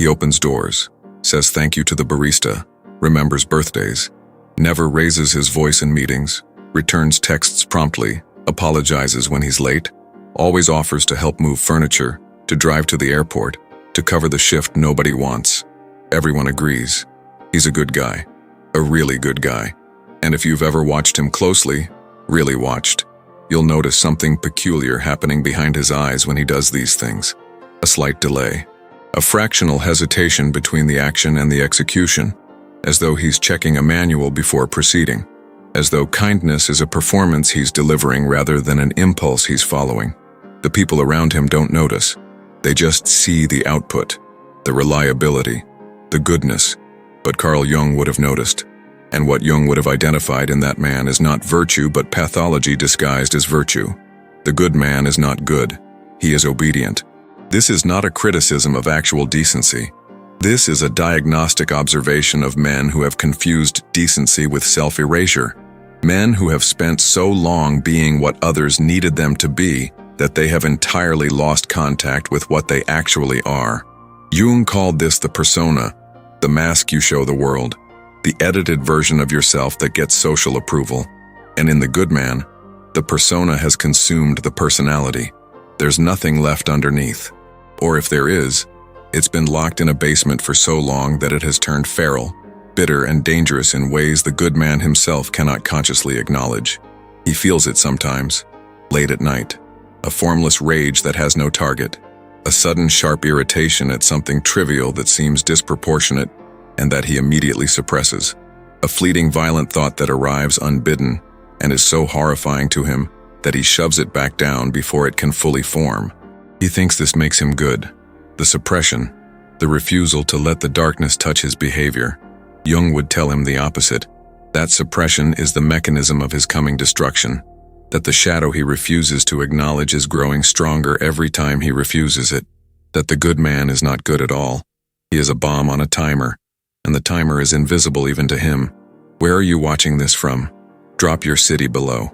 He opens doors, says thank you to the barista, remembers birthdays, never raises his voice in meetings, returns texts promptly, apologizes when he's late, always offers to help move furniture, to drive to the airport, to cover the shift nobody wants. Everyone agrees. He's a good guy. A really good guy. And if you've ever watched him closely, really watched, you'll notice something peculiar happening behind his eyes when he does these things. A slight delay. A fractional hesitation between the action and the execution, as though he's checking a manual before proceeding, as though kindness is a performance he's delivering rather than an impulse he's following. The people around him don't notice. They just see the output, the reliability, the goodness. But Carl Jung would have noticed. And what Jung would have identified in that man is not virtue but pathology disguised as virtue. The good man is not good. He is obedient. This is not a criticism of actual decency. This is a diagnostic observation of men who have confused decency with self-erasure. Men who have spent so long being what others needed them to be that they have entirely lost contact with what they actually are. Jung called this the persona, the mask you show the world, the edited version of yourself that gets social approval. And in the good man, the persona has consumed the personality. There's nothing left underneath. Or if there is, it's been locked in a basement for so long that it has turned feral, bitter and dangerous in ways the good man himself cannot consciously acknowledge. He feels it sometimes, late at night, a formless rage that has no target, a sudden sharp irritation at something trivial that seems disproportionate and that he immediately suppresses, a fleeting violent thought that arrives unbidden and is so horrifying to him that he shoves it back down before it can fully form. He thinks this makes him good. The suppression, the refusal to let the darkness touch his behavior. Jung would tell him the opposite. That suppression is the mechanism of his coming destruction, that the shadow he refuses to acknowledge is growing stronger every time he refuses it, that the good man is not good at all. He is a bomb on a timer, and the timer is invisible even to him. Where are you watching this from? Drop your city below.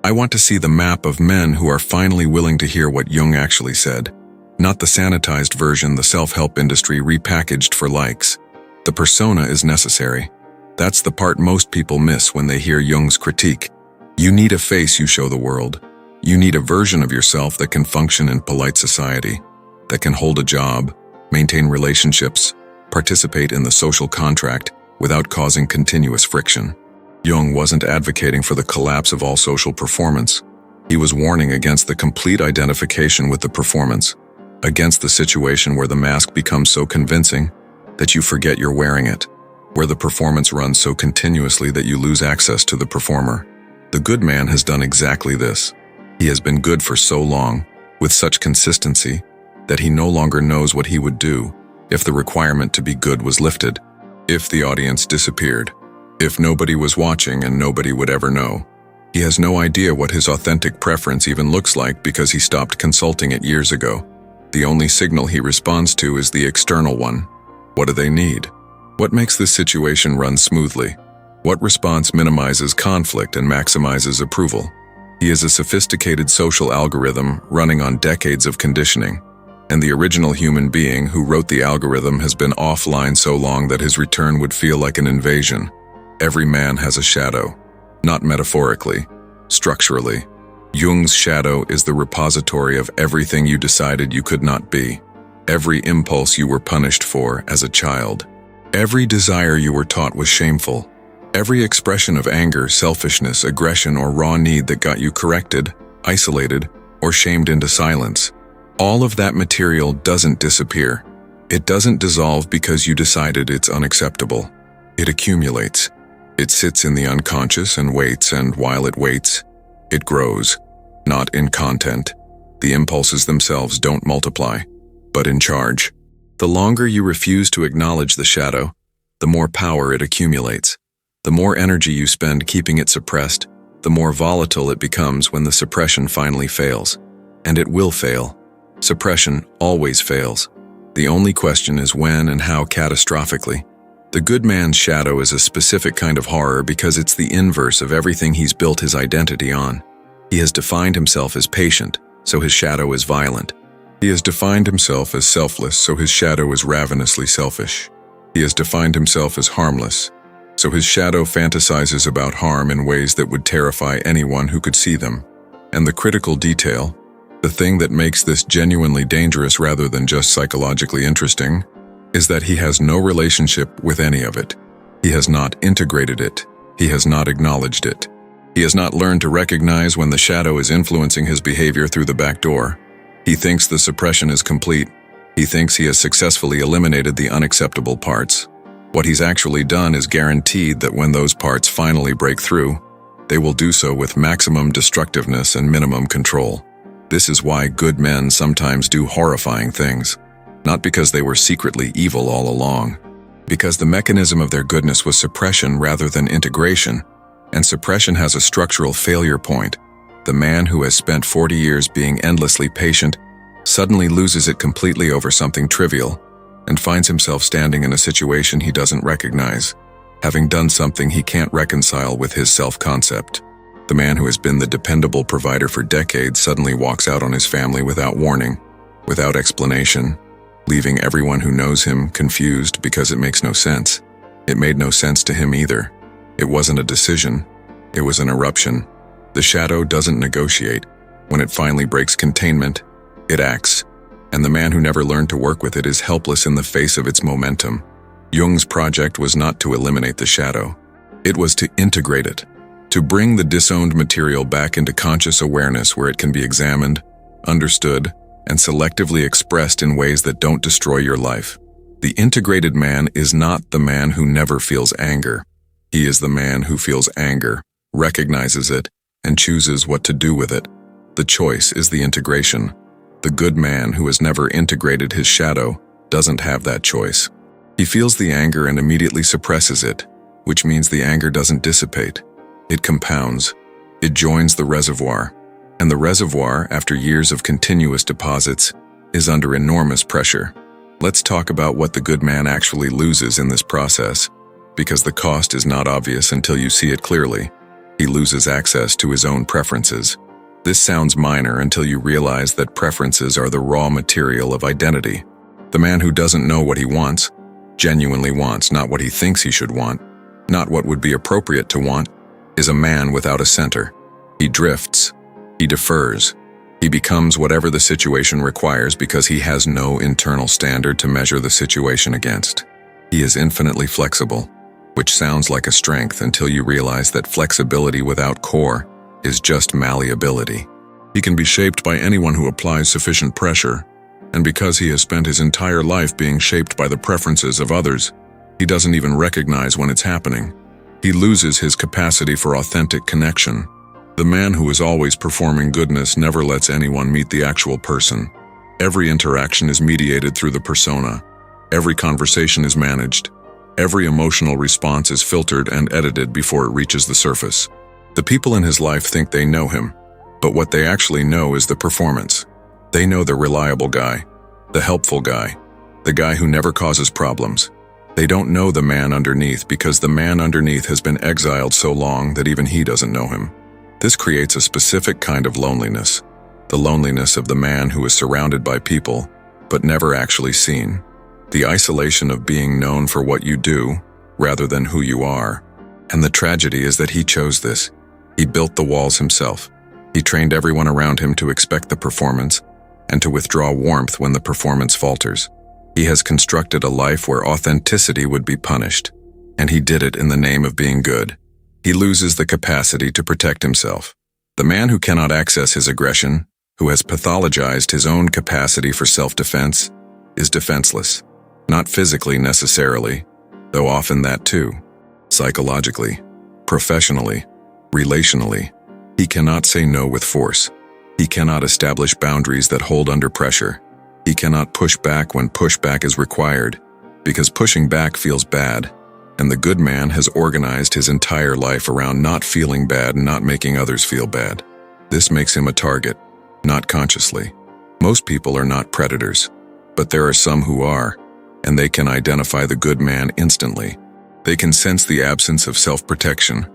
I want to see the map of men who are finally willing to hear what Jung actually said. Not the sanitized version the self-help industry repackaged for likes. The persona is necessary. That's the part most people miss when they hear Jung's critique. You need a face you show the world. You need a version of yourself that can function in polite society, that can hold a job, maintain relationships, participate in the social contract without causing continuous friction. Jung wasn't advocating for the collapse of all social performance. He was warning against the complete identification with the performance, against the situation where the mask becomes so convincing that you forget you're wearing it, where the performance runs so continuously that you lose access to the performer. The good man has done exactly this. He has been good for so long, with such consistency, that he no longer knows what he would do if the requirement to be good was lifted, if the audience disappeared, if nobody was watching and nobody would ever know. He has no idea what his authentic preference even looks like because he stopped consulting it years ago. The only signal he responds to is the external one. What do they need? What makes this situation run smoothly? What response minimizes conflict and maximizes approval? He is a sophisticated social algorithm running on decades of conditioning, and the original human being who wrote the algorithm has been offline so long that his return would feel like an invasion. Every man has a shadow, not metaphorically, structurally. Jung's shadow is the repository of everything you decided you could not be, every impulse you were punished for as a child, every desire you were taught was shameful, every expression of anger, selfishness, aggression, or raw need that got you corrected, isolated, or shamed into silence. All of that material doesn't disappear. It doesn't dissolve because you decided it's unacceptable. It accumulates. It sits in the unconscious and waits, and while it waits, it grows. Not in content. The impulses themselves don't multiply, but in charge. The longer you refuse to acknowledge the shadow, the more power it accumulates. The more energy you spend keeping it suppressed, the more volatile it becomes when the suppression finally fails. And it will fail. Suppression always fails. The only question is when and how catastrophically. The good man's shadow is a specific kind of horror because it's the inverse of everything he's built his identity on. He has defined himself as patient, so his shadow is violent. He has defined himself as selfless, so his shadow is ravenously selfish. He has defined himself as harmless, so his shadow fantasizes about harm in ways that would terrify anyone who could see them. And the critical detail, the thing that makes this genuinely dangerous rather than just psychologically interesting, is that he has no relationship with any of it. He has not integrated it. He has not acknowledged it. He has not learned to recognize when the shadow is influencing his behavior through the back door. He thinks the suppression is complete. He thinks he has successfully eliminated the unacceptable parts. What he's actually done is guaranteed that when those parts finally break through, they will do so with maximum destructiveness and minimum control. This is why good men sometimes do horrifying things, not because they were secretly evil all along, because the mechanism of their goodness was suppression rather than integration, and suppression has a structural failure point. The man who has spent 40 years being endlessly patient suddenly loses it completely over something trivial and finds himself standing in a situation he doesn't recognize, having done something he can't reconcile with his self-concept. The man who has been the dependable provider for decades suddenly walks out on his family without warning, without explanation, leaving everyone who knows him confused because it makes no sense. It made no sense to him either. It wasn't a decision. It was an eruption. The shadow doesn't negotiate. When it finally breaks containment, it acts. And the man who never learned to work with it is helpless in the face of its momentum. Jung's project was not to eliminate the shadow. It was to integrate it, to bring the disowned material back into conscious awareness where it can be examined, understood, and selectively expressed in ways that don't destroy your life. The integrated man is not the man who never feels anger. He is the man who feels anger, recognizes it, and chooses what to do with it. The choice is the integration. The good man who has never integrated his shadow doesn't have that choice. He feels the anger and immediately suppresses it, which means the anger doesn't dissipate. It compounds. It joins the reservoir. And the reservoir, after years of continuous deposits, is under enormous pressure. Let's talk about what the good man actually loses in this process, because the cost is not obvious until you see it clearly. He loses access to his own preferences. This sounds minor until you realize that preferences are the raw material of identity. The man who doesn't know what he wants, genuinely wants not what he thinks he should want, not what would be appropriate to want, is a man without a center. He drifts. He defers. He becomes whatever the situation requires because he has no internal standard to measure the situation against. He is infinitely flexible, which sounds like a strength until you realize that flexibility without core is just malleability. He can be shaped by anyone who applies sufficient pressure, and because he has spent his entire life being shaped by the preferences of others, he doesn't even recognize when it's happening. He loses his capacity for authentic connection. The man who is always performing goodness never lets anyone meet the actual person. Every interaction is mediated through the persona. Every conversation is managed. Every emotional response is filtered and edited before it reaches the surface. The people in his life think they know him, but what they actually know is the performance. They know the reliable guy, the helpful guy, the guy who never causes problems. They don't know the man underneath because the man underneath has been exiled so long that even he doesn't know him. This creates a specific kind of loneliness, the loneliness of the man who is surrounded by people, but never actually seen. The isolation of being known for what you do, rather than who you are. And the tragedy is that he chose this. He built the walls himself. He trained everyone around him to expect the performance and to withdraw warmth when the performance falters. He has constructed a life where authenticity would be punished, and he did it in the name of being good. He loses the capacity to protect himself. The man who cannot access his aggression, who has pathologized his own capacity for self-defense, is defenseless. Not physically necessarily, though often that too. Psychologically, professionally, relationally, he cannot say no with force. He cannot establish boundaries that hold under pressure. He cannot push back when pushback is required, because pushing back feels bad, and the good man has organized his entire life around not feeling bad and not making others feel bad. This makes him a target, not consciously. Most people are not predators, but there are some who are, and they can identify the good man instantly. They can sense the absence of self-protection.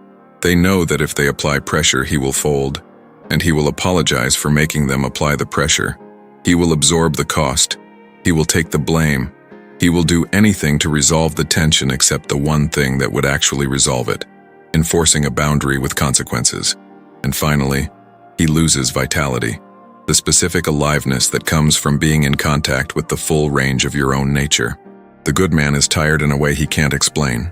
They know that if they apply pressure, he will fold, and he will apologize for making them apply the pressure. He will absorb the cost. He will take the blame. He will do anything to resolve the tension except the one thing that would actually resolve it, enforcing a boundary with consequences. And finally, he loses vitality, the specific aliveness that comes from being in contact with the full range of your own nature. The good man is tired in a way he can't explain,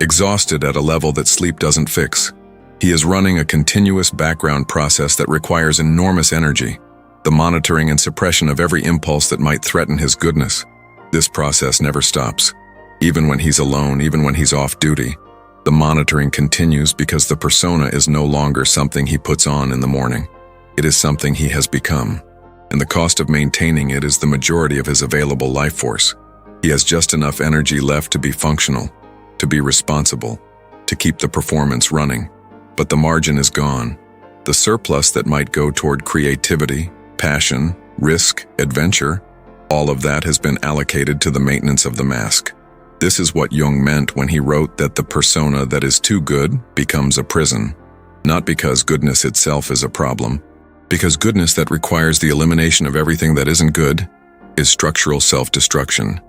exhausted at a level that sleep doesn't fix. He is running a continuous background process that requires enormous energy, the monitoring and suppression of every impulse that might threaten his goodness. This process never stops. Even when he's alone, even when he's off duty, the monitoring continues because the persona is no longer something he puts on in the morning. It is something he has become, and the cost of maintaining it is the majority of his available life force. He has just enough energy left to be functional, to be responsible, to keep the performance running. But the margin is gone. The surplus that might go toward creativity, passion, risk, adventure, all of that has been allocated to the maintenance of the mask. This is what Jung meant when he wrote that the persona that is too good becomes a prison. Not because goodness itself is a problem, because goodness that requires the elimination of everything that isn't good is structural self-destruction.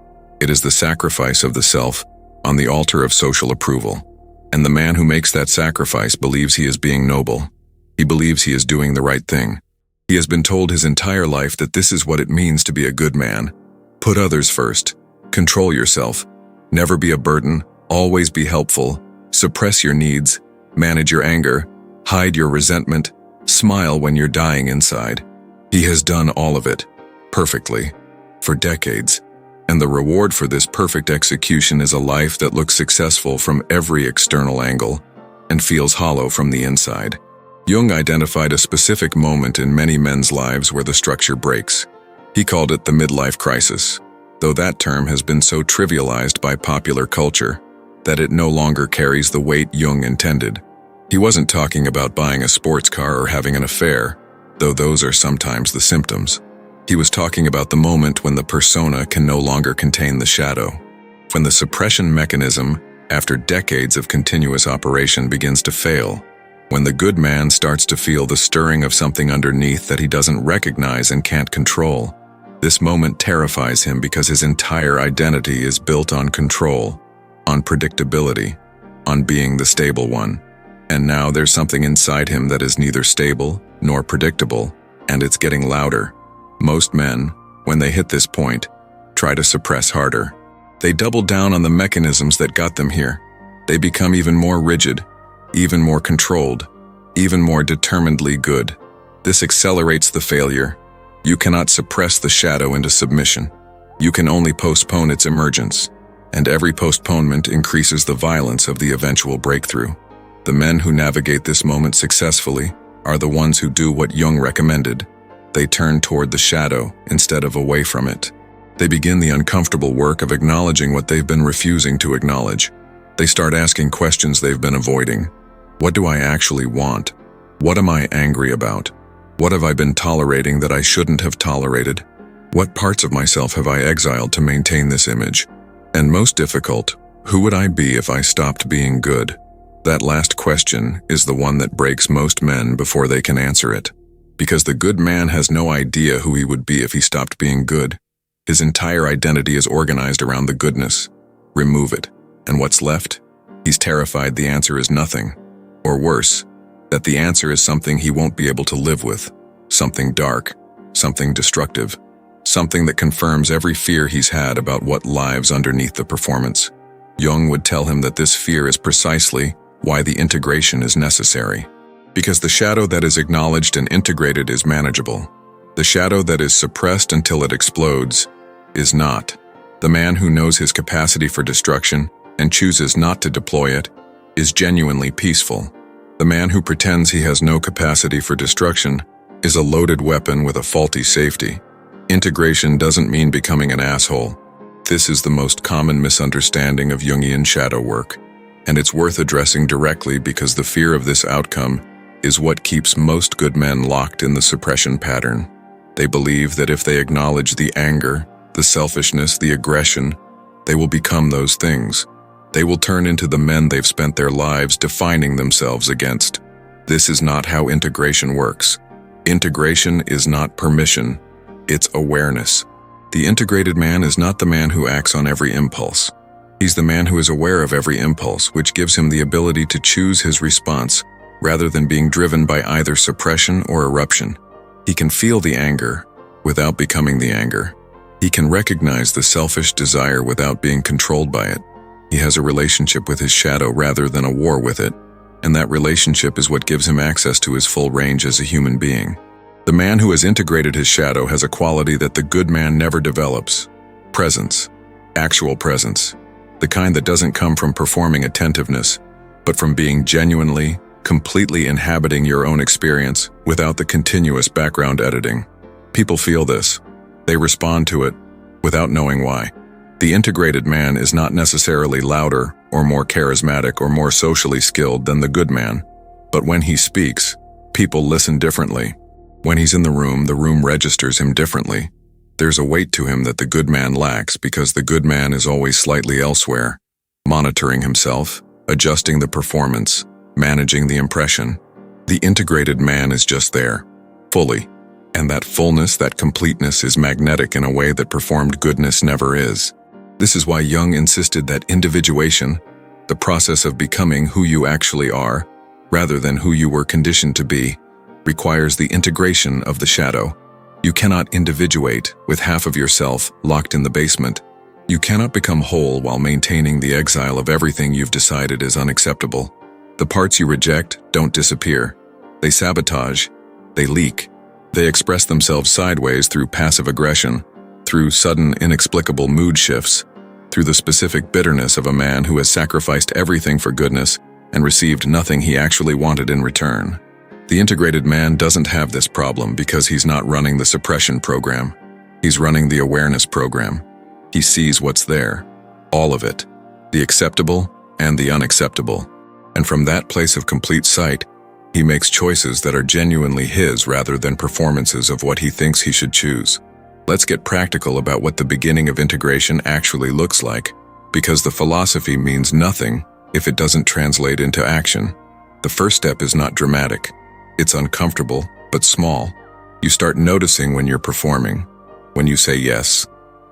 It is the sacrifice of the self on the altar of social approval. And the man who makes that sacrifice believes he is being noble. He believes he is doing the right thing. He has been told his entire life that this is what it means to be a good man. Put others first. Control yourself. Never be a burden. Always be helpful. Suppress your needs. Manage your anger. Hide your resentment. Smile when you're dying inside. He has done all of it, perfectly, for decades. And the reward for this perfect execution is a life that looks successful from every external angle and feels hollow from the inside. Jung identified a specific moment in many men's lives where the structure breaks. He called it the midlife crisis, though that term has been so trivialized by popular culture that it no longer carries the weight Jung intended. He wasn't talking about buying a sports car or having an affair, though those are sometimes the symptoms. He was talking about the moment when the persona can no longer contain the shadow, when the suppression mechanism, after decades of continuous operation, begins to fail, when the good man starts to feel the stirring of something underneath that he doesn't recognize and can't control. This moment terrifies him because his entire identity is built on control, on predictability, on being the stable one. And now there's something inside him that is neither stable nor predictable, and it's getting louder. Most men, when they hit this point, try to suppress harder. They double down on the mechanisms that got them here. They become even more rigid, even more controlled, even more determinedly good. This accelerates the failure. You cannot suppress the shadow into submission. You can only postpone its emergence, and every postponement increases the violence of the eventual breakthrough. The men who navigate this moment successfully are the ones who do what Jung recommended. They turn toward the shadow instead of away from it. They begin the uncomfortable work of acknowledging what they've been refusing to acknowledge. They start asking questions they've been avoiding. What do I actually want? What am I angry about? What have I been tolerating that I shouldn't have tolerated? What parts of myself have I exiled to maintain this image? And most difficult, who would I be if I stopped being good? That last question is the one that breaks most men before they can answer it. Because the good man has no idea who he would be if he stopped being good. His entire identity is organized around the goodness. Remove it, and what's left? He's terrified the answer is nothing. Or worse, that the answer is something he won't be able to live with. Something dark, something destructive, something that confirms every fear he's had about what lives underneath the performance. Jung would tell him that this fear is precisely why the integration is necessary. Because the shadow that is acknowledged and integrated is manageable. The shadow that is suppressed until it explodes is not. The man who knows his capacity for destruction and chooses not to deploy it is genuinely peaceful. The man who pretends he has no capacity for destruction is a loaded weapon with a faulty safety. Integration doesn't mean becoming an asshole. This is the most common misunderstanding of Jungian shadow work, and it's worth addressing directly because the fear of this outcome is what keeps most good men locked in the suppression pattern. They believe that if they acknowledge the anger, the selfishness, the aggression, they will become those things. They will turn into the men they've spent their lives defining themselves against. This is not how integration works. Integration is not permission. It's awareness. The integrated man is not the man who acts on every impulse. He's the man who is aware of every impulse, which gives him the ability to choose his response rather than being driven by either suppression or eruption. He can feel the anger without becoming the anger. He can recognize the selfish desire without being controlled by it. He has a relationship with his shadow rather than a war with it, and that relationship is what gives him access to his full range as a human being. The man who has integrated his shadow has a quality that the good man never develops: presence, actual presence, the kind that doesn't come from performing attentiveness, but from being genuinely, completely inhabiting your own experience without the continuous background editing. People feel this. They respond to it without knowing why. The integrated man is not necessarily louder or more charismatic or more socially skilled than the good man, but when he speaks, people listen differently. When he's in the room registers him differently. There's a weight to him that the good man lacks because the good man is always slightly elsewhere, monitoring himself, adjusting the performance, managing the impression. The integrated man is just there, fully. And that fullness, that completeness is magnetic in a way that performed goodness never is. This is why Jung insisted that individuation, the process of becoming who you actually are, rather than who you were conditioned to be, requires the integration of the shadow. You cannot individuate with half of yourself locked in the basement. You cannot become whole while maintaining the exile of everything you've decided is unacceptable. The parts you reject don't disappear. They sabotage. They leak. They express themselves sideways through passive aggression, through sudden, inexplicable mood shifts, through the specific bitterness of a man who has sacrificed everything for goodness and received nothing he actually wanted in return. The integrated man doesn't have this problem because he's not running the suppression program. He's running the awareness program. He sees what's there, all of it, the acceptable and the unacceptable. And from that place of complete sight, he makes choices that are genuinely his rather than performances of what he thinks he should choose. Let's get practical about what the beginning of integration actually looks like, because the philosophy means nothing if it doesn't translate into action. The first step is not dramatic. It's uncomfortable, but small. You start noticing when you're performing, when you say yes,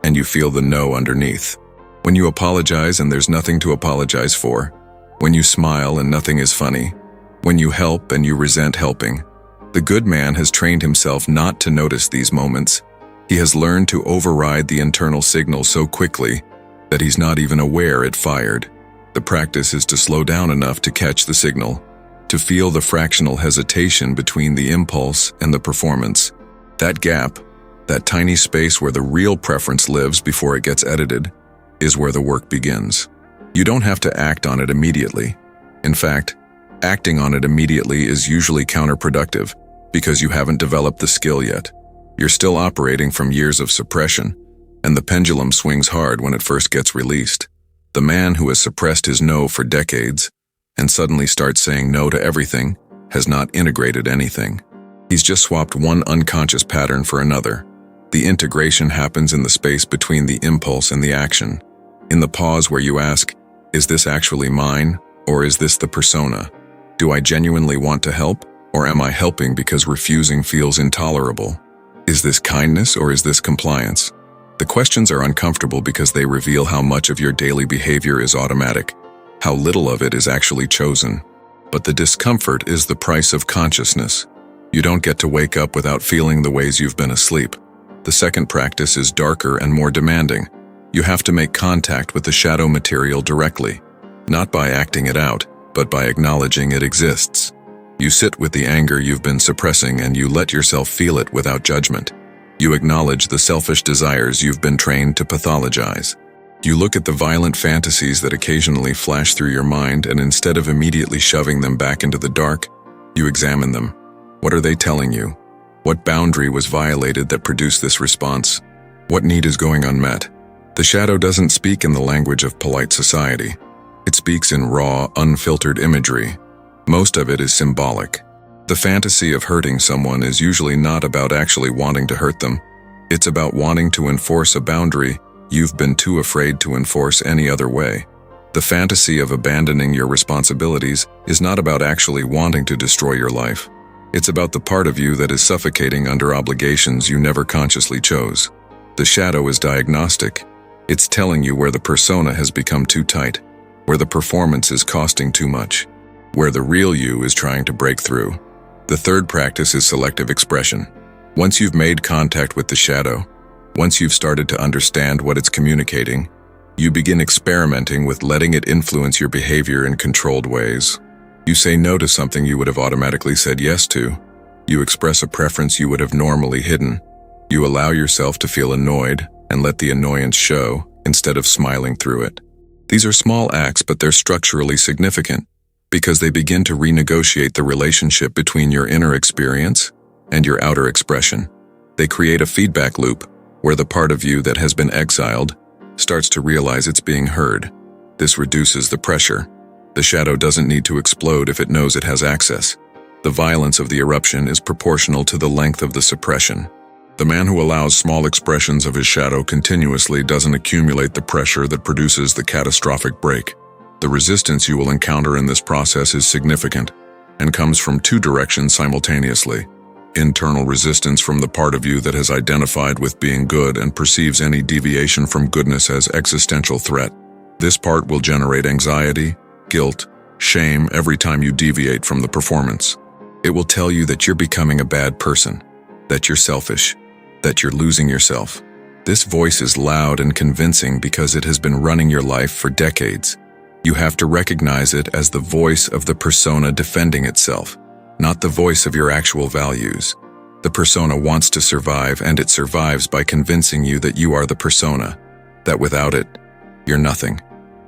and you feel the no underneath. When you apologize and there's nothing to apologize for. When you smile and nothing is funny. When you help and you resent helping. The good man has trained himself not to notice these moments. He has learned to override the internal signal so quickly that he's not even aware it fired. The practice is to slow down enough to catch the signal, to feel the fractional hesitation between the impulse and the performance. That gap, that tiny space where the real preference lives before it gets edited, is where the work begins. You don't have to act on it immediately. In fact, acting on it immediately is usually counterproductive because you haven't developed the skill yet. You're still operating from years of suppression, and the pendulum swings hard when it first gets released. The man who has suppressed his no for decades and suddenly starts saying no to everything has not integrated anything. He's just swapped one unconscious pattern for another. The integration happens in the space between the impulse and the action. In the pause where you ask, is this actually mine, or is this the persona? Do I genuinely want to help, or am I helping because refusing feels intolerable? Is this kindness, or is this compliance? The questions are uncomfortable because they reveal how much of your daily behavior is automatic, how little of it is actually chosen. But the discomfort is the price of consciousness. You don't get to wake up without feeling the ways you've been asleep. The second practice is darker and more demanding. You have to make contact with the shadow material directly, not by acting it out, but by acknowledging it exists. You sit with the anger you've been suppressing and you let yourself feel it without judgment. You acknowledge the selfish desires you've been trained to pathologize. You look at the violent fantasies that occasionally flash through your mind, and instead of immediately shoving them back into the dark, you examine them. What are they telling you? What boundary was violated that produced this response? What need is going unmet? The shadow doesn't speak in the language of polite society. It speaks in raw, unfiltered imagery. Most of it is symbolic. The fantasy of hurting someone is usually not about actually wanting to hurt them. It's about wanting to enforce a boundary you've been too afraid to enforce any other way. The fantasy of abandoning your responsibilities is not about actually wanting to destroy your life. It's about the part of you that is suffocating under obligations you never consciously chose. The shadow is diagnostic. It's telling you where the persona has become too tight, where the performance is costing too much, where the real you is trying to break through. The third practice is selective expression. Once you've made contact with the shadow, once you've started to understand what it's communicating, you begin experimenting with letting it influence your behavior in controlled ways. You say no to something you would have automatically said yes to. You express a preference you would have normally hidden. You allow yourself to feel annoyed and let the annoyance show instead of smiling through it. These are small acts, but they're structurally significant because they begin to renegotiate the relationship between your inner experience and your outer expression. They create a feedback loop where the part of you that has been exiled starts to realize it's being heard. This reduces the pressure. The shadow doesn't need to explode if it knows it has access. The violence of the eruption is proportional to the length of the suppression. The man who allows small expressions of his shadow continuously doesn't accumulate the pressure that produces the catastrophic break. The resistance you will encounter in this process is significant and comes from two directions simultaneously. Internal resistance from the part of you that has identified with being good and perceives any deviation from goodness as existential threat. This part will generate anxiety, guilt, shame every time you deviate from the performance. It will tell you that you're becoming a bad person, that you're selfish, that you're losing yourself. This voice is loud and convincing because it has been running your life for decades. You have to recognize it as the voice of the persona defending itself, not the voice of your actual values. The persona wants to survive, and it survives by convincing you that you are the persona, that without it, you're nothing.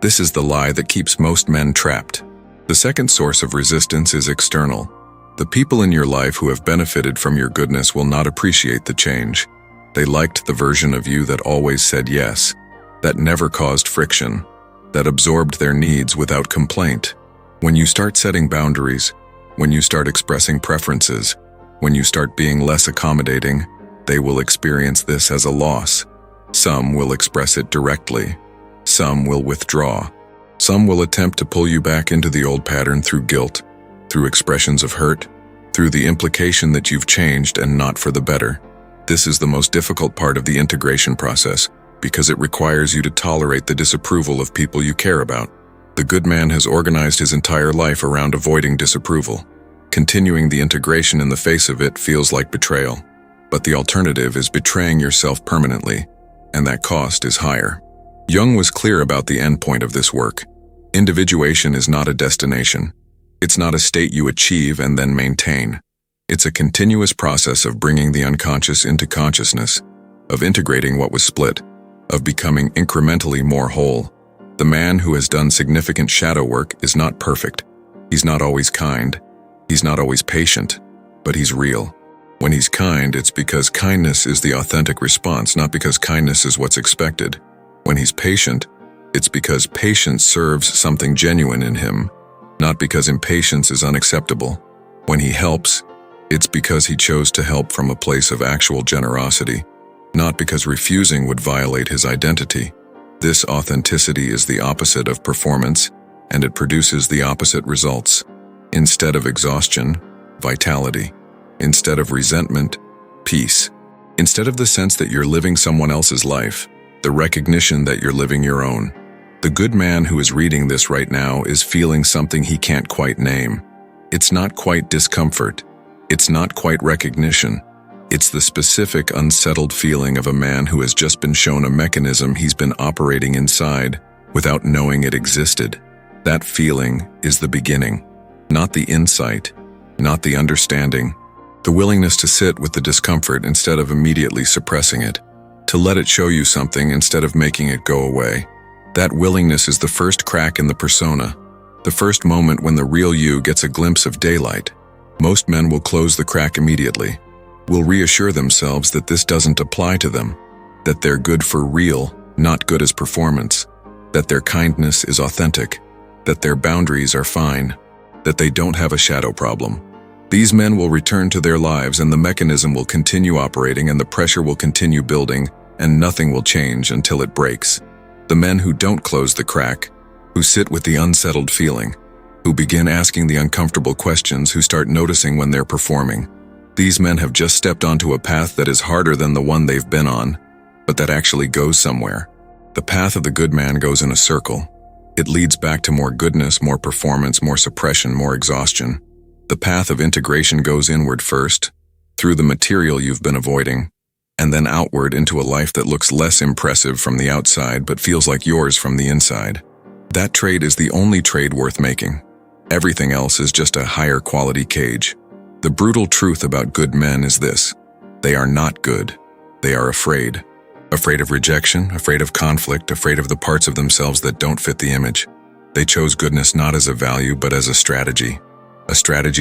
This is the lie that keeps most men trapped. The second source of resistance is external. The people in your life who have benefited from your goodness will not appreciate the change. They liked the version of you that always said yes, that never caused friction, that absorbed their needs without complaint. When you start setting boundaries, when you start expressing preferences, when you start being less accommodating, they will experience this as a loss. Some will express it directly. Some will withdraw. Some will attempt to pull you back into the old pattern through guilt, through expressions of hurt, through the implication that you've changed and not for the better. This is the most difficult part of the integration process because it requires you to tolerate the disapproval of people you care about. The good man has organized his entire life around avoiding disapproval. Continuing the integration in the face of it feels like betrayal. But the alternative is betraying yourself permanently, and that cost is higher. Jung was clear about the end point of this work. Individuation is not a destination. It's not a state you achieve and then maintain. It's a continuous process of bringing the unconscious into consciousness, of integrating what was split, of becoming incrementally more whole. The man who has done significant shadow work is not perfect. He's not always kind. He's not always patient, but he's real. When he's kind, it's because kindness is the authentic response, not because kindness is what's expected. When he's patient, it's because patience serves something genuine in him, not because impatience is unacceptable. When he helps, it's because he chose to help from a place of actual generosity, not because refusing would violate his identity. This authenticity is the opposite of performance, and it produces the opposite results. Instead of exhaustion, vitality. Instead of resentment, peace. Instead of the sense that you're living someone else's life, the recognition that you're living your own. The good man who is reading this right now is feeling something he can't quite name. It's not quite discomfort. It's not quite recognition. It's the specific, unsettled feeling of a man who has just been shown a mechanism he's been operating inside without knowing it existed. That feeling is the beginning, not the insight, not the understanding. The willingness to sit with the discomfort instead of immediately suppressing it, to let it show you something instead of making it go away. That willingness is the first crack in the persona, the first moment when the real you gets a glimpse of daylight. Most men will close the crack immediately, will reassure themselves that this doesn't apply to them, that they're good for real, not good as performance, that their kindness is authentic, that their boundaries are fine, that they don't have a shadow problem. These men will return to their lives and the mechanism will continue operating and the pressure will continue building and nothing will change until it breaks. The men who don't close the crack, who sit with the unsettled feeling, who begin asking the uncomfortable questions, who start noticing when they're performing. These men have just stepped onto a path that is harder than the one they've been on, but that actually goes somewhere. The path of the good man goes in a circle. It leads back to more goodness, more performance, more suppression, more exhaustion. The path of integration goes inward first, through the material you've been avoiding, and then outward into a life that looks less impressive from the outside but feels like yours from the inside. That trade is the only trade worth making. Everything else is just a higher quality cage. The brutal truth about good men is this: they are not good. They are afraid. Afraid of rejection, afraid of conflict, afraid of the parts of themselves that don't fit the image. They chose goodness not as a value but as a strategy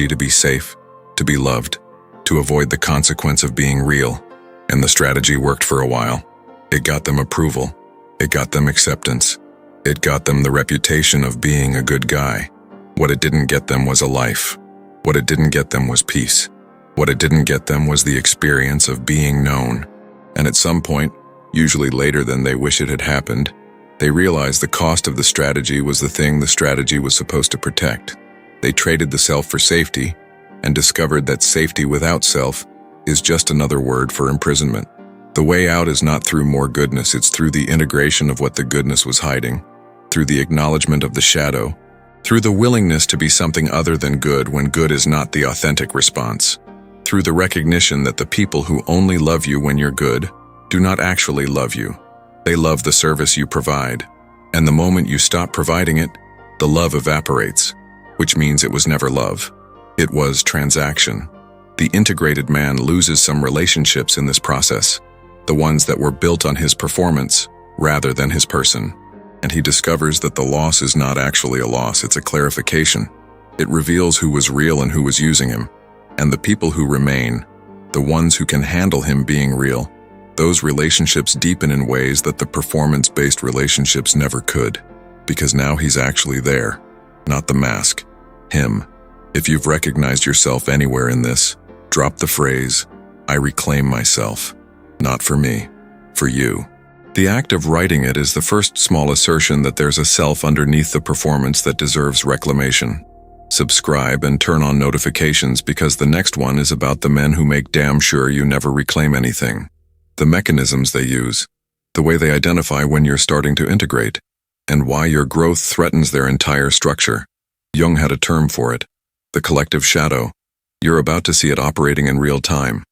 to be safe, to be loved, to avoid the consequence of being real. And the strategy worked for a while. It got them approval. It got them acceptance. It got them the reputation of being a good guy. What it didn't get them was a life. What it didn't get them was peace. What it didn't get them was the experience of being known. And at some point, usually later than they wish it had happened, they realized the cost of the strategy was the thing the strategy was supposed to protect. They traded the self for safety and discovered that safety without self is just another word for imprisonment. The way out is not through more goodness, it's through the integration of what the goodness was hiding, through the acknowledgement of the shadow, through the willingness to be something other than good when good is not the authentic response, through the recognition that the people who only love you when you're good do not actually love you. They love the service you provide, and the moment you stop providing it, the love evaporates, which means it was never love. It was transaction. The integrated man loses some relationships in this process, the ones that were built on his performance rather than his person. And he discovers that the loss is not actually a loss, it's a clarification. It reveals who was real and who was using him. And the people who remain, the ones who can handle him being real, those relationships deepen in ways that the performance-based relationships never could. Because now he's actually there, not the mask, him. If you've recognized yourself anywhere in this, drop the phrase, "I reclaim myself." Not for me, for you. The act of writing it is the first small assertion that there's a self underneath the performance that deserves reclamation. Subscribe and turn on notifications because the next one is about the men who make damn sure you never reclaim anything. The mechanisms they use, the way they identify when you're starting to integrate, and why your growth threatens their entire structure. Jung had a term for it, the collective shadow. You're about to see it operating in real time.